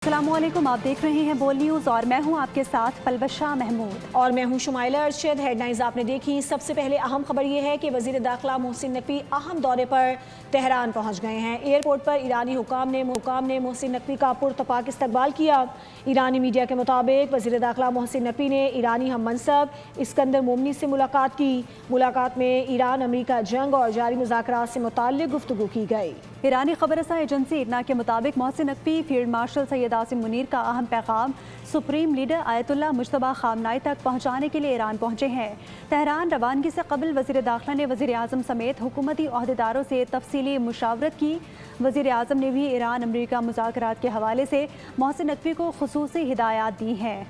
अस्सलामुअलैकुम, आप देख रहे हैं बोल न्यूज़ और मैं हूं आपके साथ पलबशा महमूद और मैं हूं शुमाइला अरशद। हेडलाइंस आपने देखी। सबसे पहले अहम खबर ये है कि वज़ीर दाखिला मोहसिन नकवी अहम दौरे पर तेहरान पहुंच गए हैं। एयरपोर्ट पर ईरानी हुकाम ने मोहसिन नकवी का पुरतपाक इस्तकबाल किया। ईरानी मीडिया के मुताबिक वज़ीर दाखिला मोहसिन नकवी ने ईरानी हम मनसब इस्कंदर मोमनी से मुलाकात की। मुलाकात में ईरान अमरीका जंग और जारी मुज़ाकरात से मुताल्लिक़ गुफ्तगू की गई। ईरानी खबरसा एजेंसी इरना के मुताबिक मोहसिन नकवी फील्ड मार्शल सैयद आसिम मुनीर का अहम पैगाम supreme leader Ayatollah Mojtaba Khamenei तक पहुँचाने के लिए ईरान पहुँचे हैं। तेहरान रवानगी से कबल वज़ीर दाखिला ने वज़ीर आज़म समेत हुकूमती ओहदेदारों से तफसीली मुशावरत की। वज़ीर आज़म ने भी ईरान अमरीका मुज़ाकरात के हवाले से मोहसिन नकवी को खुसूसी हिदायत दी हैं।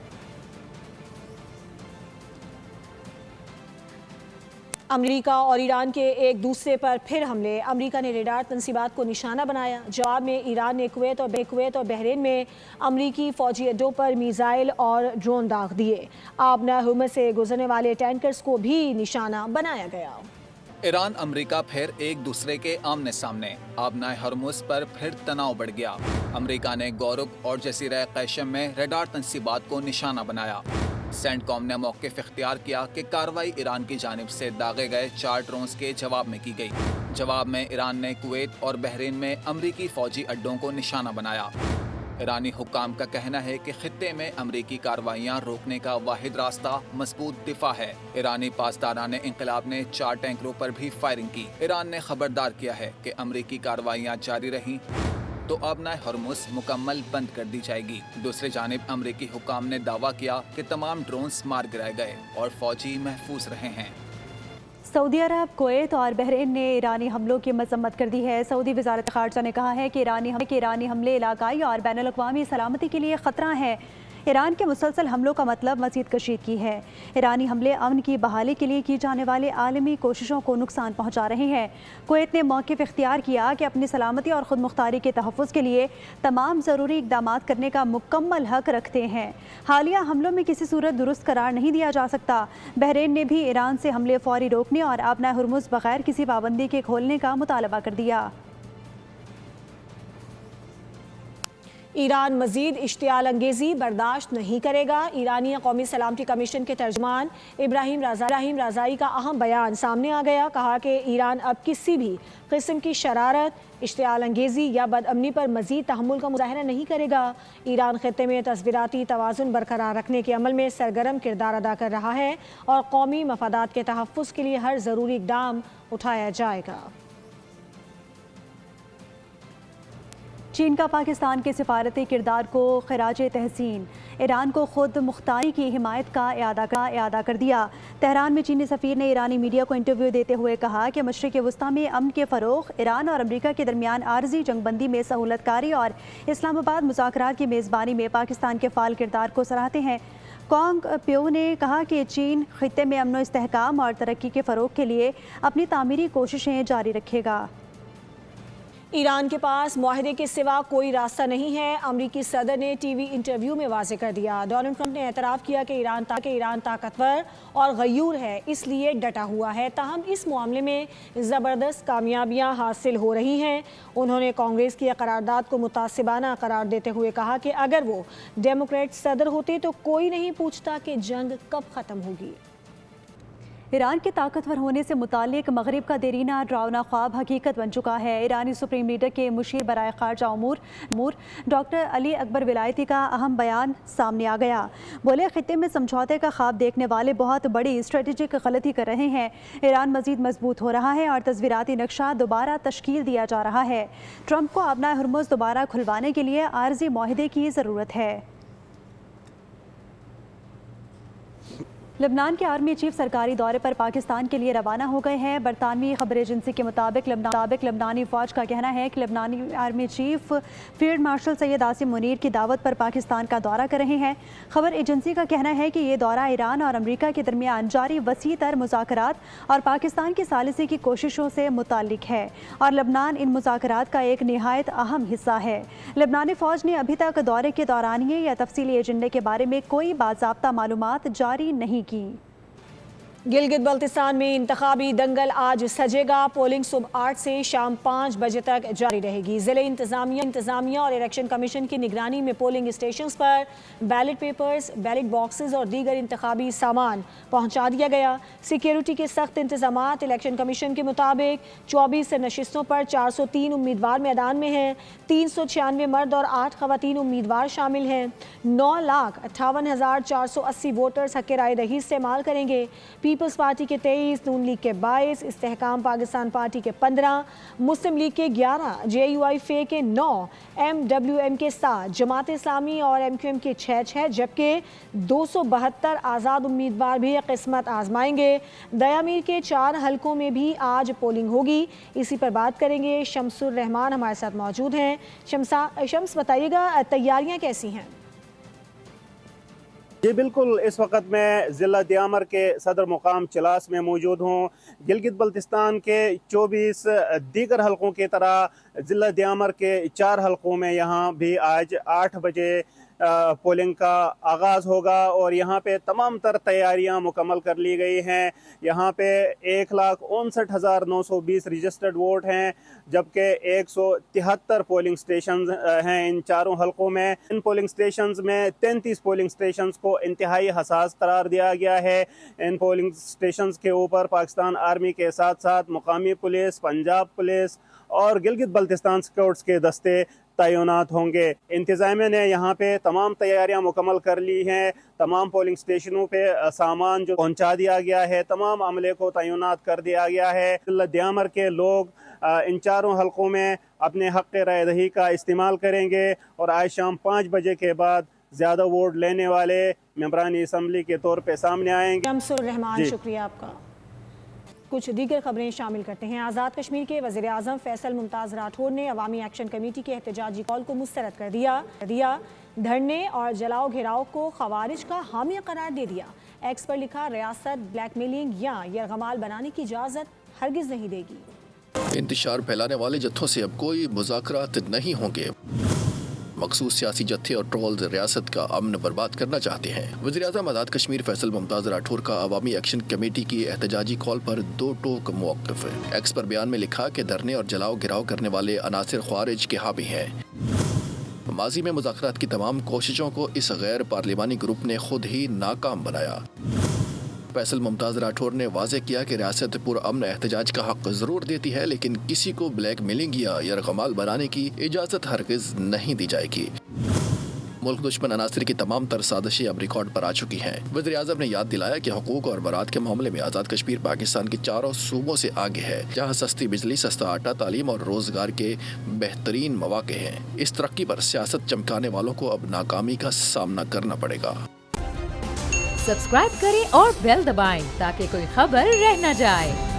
अमेरिका और ईरान के एक दूसरे पर फिर हमले। अमेरिका ने रेडार तंसीबात को निशाना बनाया। जवाब में ईरान ने कुवैत और बहरीन में अमरीकी फ़ौजी अड्डों पर मीज़ाइल और ड्रोन दाग दिए। आबना हुर्मुज़ से गुजरने वाले टैंकर्स को भी निशाना बनाया गया। ईरान अमेरिका फिर एक दूसरे के आमने सामने। आबना हुर्मुज़ पर फिर तनाव बढ़ गया। अमेरिका ने गोरुक और जज़ीरा कैशम में रेडार तंसीबात को निशाना बनाया। सेंटकॉम ने मौक़िफ़ इख्तियार किया कि कार्रवाई ईरान की जानिब से दागे गए 4 ड्रोन्स के जवाब में की गई। जवाब में ईरान ने कुवैत और बहरीन में अमरीकी फ़ौजी अड्डों को निशाना बनाया। ईरानी हुक्काम का कहना है कि खित्ते में अमरीकी कार्रवाइयाँ रोकने का वाहिद रास्ता मजबूत दिफा है। ईरानी पासदारान इंक़िलाब ने 4 टैंकरों पर भी फायरिंग की। ईरान ने खबरदार किया है कि अमरीकी कार्रवाइयाँ जारी रहीं तो आबना हुर्मुज़ मुकम्मल बंद कर दी जाएगी। दूसरी जानिब अमरीकी हुक्काम ने दावा किया कि तमाम ड्रोन्स मार गिराए गए और फौजी महफूज रहे हैं। सऊदी अरब, कुवैत और बहरीन ने ईरानी हमलों की मजम्मत कर दी है। सऊदी वज़ारत ख़ारजा ने कहा है कि ईरानी हमले इलाकाई और बैनुल अक़वामी सलामती के लिए ख़तरा है। ईरान के मुसलसल हमलों का मतलब मज़ीद कशीदगी है। ईरानी हमले अमन की बहाली के लिए की जाने वाली आलमी कोशिशों को नुकसान पहुँचा रहे हैं। कुवैत ने मौक़िफ़ इख्तियार किया कि अपनी सलामती और ख़ुद मुख्तारी के तहफ़्फ़ुज़ के लिए तमाम ज़रूरी इक़दामात करने का मुकम्मल हक़ रखते हैं। हालिया हमलों में किसी सूरत दुरुस्त करार नहीं दिया जा सकता। बहरीन ने भी ईरान से हमले फ़ौरी रोकने और आबना हुर्मुज़ बग़ैर किसी पाबंदी के खोलने का मुतालबा कर दिया। ईरान मज़ीद इश्तियाल अंगेज़ी बर्दाश्त नहीं करेगा। ईरानी कौमी सलामती कमीशन के तर्जुमान इब्राहिम राज़ाई का अहम बयान सामने आ गया। कहा कि ईरान अब किसी भी किस्म की शरारत, इश्तियाल अंगेज़ी या बदअमनी पर मज़ीद तहम्मुल का मुज़ाहरा नहीं करेगा। ईरान ख़ित्ते में तस्वीराती तवाज़ुन बरकरार रखने के अमल में सरगर्म किरदार अदा कर रहा है और कौमी मफादात के तहफ़्फ़ुज़ के लिए हर ज़रूरी इक़दाम उठाया जाएगा। चीन का पाकिस्तान के सिफारती किरदार को खिराज तहसीन। ईरान को खुद मुख्तारी की हिमायत का इयादा कर दिया। तेहरान में चीनी सफ़ीर ने ईरानी मीडिया को इंटरव्यू देते हुए कहा कि मशरिक़ वस्ता में अमन के फ़रोग़, ईरान और अमरीका के दरमियान आर्जी जंगबंदी में सहूलतकारी और इस्लामाबाद मुज़ाकरात की मेज़बानी में पाकिस्तान के फ़ाल किरदार को सराहते हैं। कॉन्ग प्यो ने कहा कि चीन खित्ते में अमन व इस्तेहकाम और तरक्की के फ़रोग़ के लिए अपनी तामीरी कोशिशें जारी रखेगा। ईरान के पास मुआहदे के सिवा कोई रास्ता नहीं है। अमरीकी सदर ने टीवी इंटरव्यू में वाज़ेह कर दिया। डोनाल्ड ट्रंप ने एतराफ़ किया कि ईरान ताकतवर और गयूर है, इसलिए डटा हुआ है। ताहम इस मामले में ज़बरदस्त कामयाबियाँ हासिल हो रही हैं। उन्होंने कांग्रेस की करारदाद को मुतासिबाना करार देते हुए कहा कि अगर वो डेमोक्रेट सदर होते तो कोई नहीं पूछता कि जंग कब ख़त्म होगी। ईरान के ताकतवर होने से मुतालिक मगरिब का देरीना डरावना ख्वाब हकीकत बन चुका है। ईरानी सुप्रीम लीडर के मुशीर बराए खारजा उमूर डॉक्टर अली अकबर विलायती का अहम बयान सामने आ गया। बोले, खित्ते में समझौते का ख्वाब देखने वाले बहुत बड़ी स्ट्रेटेजिक गलती कर रहे हैं। ईरान मजीद मजबूत हो रहा है और तस्वीराती नक्शा दोबारा तश्कील दिया जा रहा है। ट्रंप को आबना हुर्मुज़ दोबारा खुलवाने के लिए आर्जी मुआहदे की ज़रूरत है। लेबनान के आर्मी चीफ सरकारी दौरे पर पाकिस्तान के लिए रवाना हो गए हैं। बरतानवी खबर एजेंसी के मुताबिक लेबनानी फ़ौज का कहना है कि लेबनानी army chief field marshal Syed Asim Munir की दावत पर पाकिस्तान का दौरा कर रहे हैं। खबर एजेंसी का कहना है कि ये दौरा ईरान और अमरीका के दरमियान जारी वसी तर मुज़ाकरात और पाकिस्तान की सालिसी की कोशिशों से मुताल्लिक है और लेबनान इन मुज़ाकरात का एक निहायत अहम हिस्सा है। लेबनानी फ़ौज ने अभी तक दौरे के दौरानिये या तफसीली एजेंडे के बारे में कोई बाज़ाब्ता मालूमात जारी नहीं की। गिलगित बल्तिस्तान में इंतखाबी दंगल आज सजेगा। पोलिंग सुबह 8 से शाम 5 बजे तक जारी रहेगी। ज़िले इंतज़ामिया और इलेक्शन कमीशन की निगरानी में पोलिंग स्टेशंस पर बैलेट पेपर्स, बैलेट बॉक्सेस और दीगर इंतखाबी सामान पहुंचा दिया गया। सिक्योरिटी के सख्त इंतजामात। इलेक्शन कमीशन के मुताबिक 24 नशिस्तों पर 403 उम्मीदवार मैदान में हैं। 396 मर्द और 8 खवातीन उम्मीदवार शामिल हैं। 9,58,480 वोटर्स हक़ राय दही इस्तेमाल करेंगे। पीपल्स पार्टी के 23, नून लीग के 22, इस्तेहकाम पाकिस्तान पार्टी के 15, मुस्लिम लीग के 11, JUI के 9, MWM के 7, जमात इस्लामी और MQM के 6, जबकि 272 आज़ाद उम्मीदवार भी किस्मत आजमाएंगे। दयामीर के 4 हलकों में भी आज पोलिंग होगी। इसी पर बात करेंगे। शमसुर रहमान हमारे साथ मौजूद हैं। शम्स, बताइएगा तैयारियां कैसी हैं? जी बिल्कुल, इस वक्त मैं ज़िला दियामर के सदर मुकाम चिलास में मौजूद हूँ। गिलगित बल्तिस्तान के 24 दीगर हलकों की तरह ज़िला दियामर के 4 हलकों में यहाँ भी आज 8 बजे पोलिंग का आगाज़ होगा और यहाँ पे तमाम तर तैयारियाँ मुकम्मल कर ली गई हैं। यहाँ पे 1,59,920 रजिस्टर्ड वोट हैं, जबकि 173 पोलिंग स्टेशन हैं इन चारों हलकों में। इन पोलिंग स्टेशन में 33 पोलिंग स्टेशन को इंतहाई हसास करार दिया गया है। इन पोलिंग स्टेशन के ऊपर पाकिस्तान आर्मी के साथ साथ मुकामी पुलिस, पंजाब पुलिस और गिलगित बल्तिस्तान स्क्वाड्स के दस्ते तैनात होंगे। इंतज़ामिया ने यहाँ पे तमाम तैयारियां मुकम्मल कर ली हैं। तमाम पोलिंग स्टेशनों पे सामान जो पहुँचा दिया गया है, तमाम अमले को तैनात कर दिया गया है। दियामर के लोग इन चारों हलकों में अपने हक़ राय दही का इस्तेमाल करेंगे और आज शाम 5 बजे के बाद ज़्यादा वोट लेने वाले मेंबरान असम्बली के तौर पे सामने आएंगे। शमसुर रहमान, शुक्रिया आपका। कुछ दीगर खबरें शामिल करते हैं। आज़ाद कश्मीर के वज़ीर आज़म फैसल मुमताज़ राठौर ने अवामी एक्शन कमेटी के एहतजाजी कॉल को मुस्तरद कर दिया। धरने और जलाओ घेराव को खवारिज का हामी करार दे दिया। एक्स पर लिखा, रियासत ब्लैकमेलिंग या यरगमाल बनाने की इजाज़त हरगिज़ नहीं देगी। इंतशार फैलाने वाले जत्थों से अब कोई मुज़ाकरात नहीं होंगे। मखसूस सियासी जत्थे और ट्रोल्स रियासत का अमन बर्बाद करना चाहते हैं। वज़ीर-ए-आज़म आज़ाद कश्मीर फैसल मुमताज़ राठौर का अवामी एक्शन कमेटी की एहतजाजी कॉल पर 2 टोक मौक़िफ़। एक्स पर बयान में लिखा कि धरने और जलाओ गिराव करने वाले अनासिर ख्वारिज के हामी हैं। माजी में मुज़ाकरात की तमाम कोशिशों को इस गैर पार्लिमानी ग्रुप ने खुद ही नाकाम बनाया। फैसल मुमताज़ राठौर ने वाज़ेह किया कि रियासत पुरअमन एहतजाज का हक़ ज़रूर देती है, लेकिन किसी को ब्लैक मेलिंग या यरगमाल बनाने की इजाज़त हरगिज़ नहीं दी जाएगी। मुल्क दुश्मन अनासिर की तमाम तर साजिशें अब रिकॉर्ड पर आ चुकी हैं। वज़ीर-ए-आज़म ने याद दिलाया कि हुकूक और बरात के मामले में आज़ाद कश्मीर पाकिस्तान के चारों सूबों से आगे है, जहाँ सस्ती बिजली, सस्ता आटा, तालीम और रोज़गार के बेहतरीन मौक़े हैं। इस तरक्की पर सियासत चमकाने वालों को अब नाकामी का सामना करना पड़ेगा। सब्सक्राइब करें और बेल दबाएं ताकि कोई खबर रह न जाए।